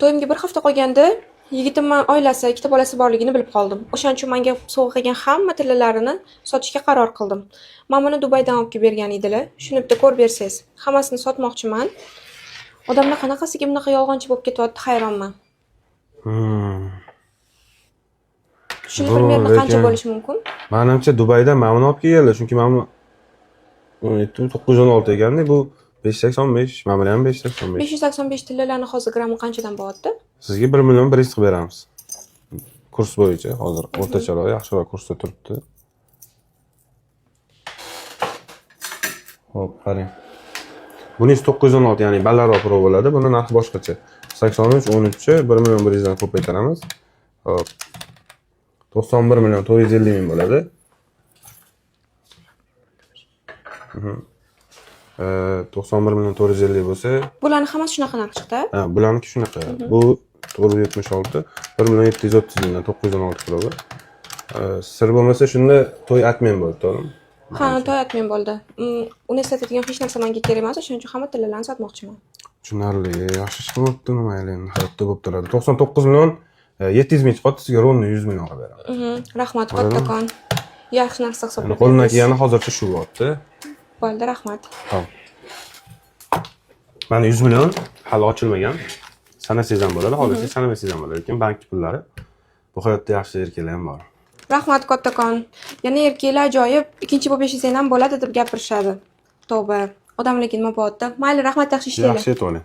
To'yimga bir hafta qolganda yigitimning oilasi, ikkita bolasi borligini bilib qoldim. O'shaning uchun menga sovg'a qilgan hamma tillalarini sotishga qaror qildim. Men buni Dubaydan olib kelib bergan edilar. Shuni bitta ko'rib bersangiz. Hammasini sotmoqchiman. Odamlar qanaqasiga bunaqa yolg'onchi bo'lib ketyapti, hayronman. Shuni примерно qancha bo'lishi mumkin? Menimcha Dubaydan mana buni olib kelganlar, chunki mana bu 916 ekanda, bu 585, mana bu ham 585. 585 tillalarni hozir grammi qanchadan bo'lyapti? Sizga 1 million 100 qilib beramiz. Kurs bo'yicha hozir o'rtacharoq yaxshiroq kursda turibdi. Xo'p, qarang. Buning 916, ya'ni balandroq Pro bo'ladi. Buni narxi boshqacha. 83, 13 1 million 100 dan ko'paytiramiz. Xo'p. 91 million 450 ming bo'ladi. 91 million 450 bo'lsa, Bularning hammasi shunaqa narx chiqdi. ha, bularniki shunaqa. Bu 476, 1 million 730 mingdan 916 kiloga. Sir bo'lmasa shunda to'y atmen bo'ldi, to'g'rimi? Ha, to'y atmen bo'ldi. Uni eslatadigan hech narsa menga kerak emas, shuning uchun hamma tillalarni sotmoqchiman. Tushunarli. Yaxshi chiqibdi, nima endi hayotda bo'lib turadi. 99 million 700 ming chiqdi, sizga rovni 100 million qilib beraman. Rahmat, kattakon. Yaxshi narsa hisoblanadi. Qo'limdan kelgani hozircha shu bo'lyapti. Bo'ldi, rahmat. Xo'p. Mana 100 million hali ochilmagan. Sanasangiz ham bo'ladi, hozircha sanamasangiz ham bo'ladi, lekin bank pullari. Bu hayotda yaxshi erkaklar ham bor. Rahmat, kattakon. Yana erkaklar ajoyib, ikkinchi bo'lib yashasang ham bo'ladi deb gapirishadi. Tavba, odamlik nima bo'lyapti? Mayli, rahmat, yaxshi ishlaylar. Yaxshi yetib oling.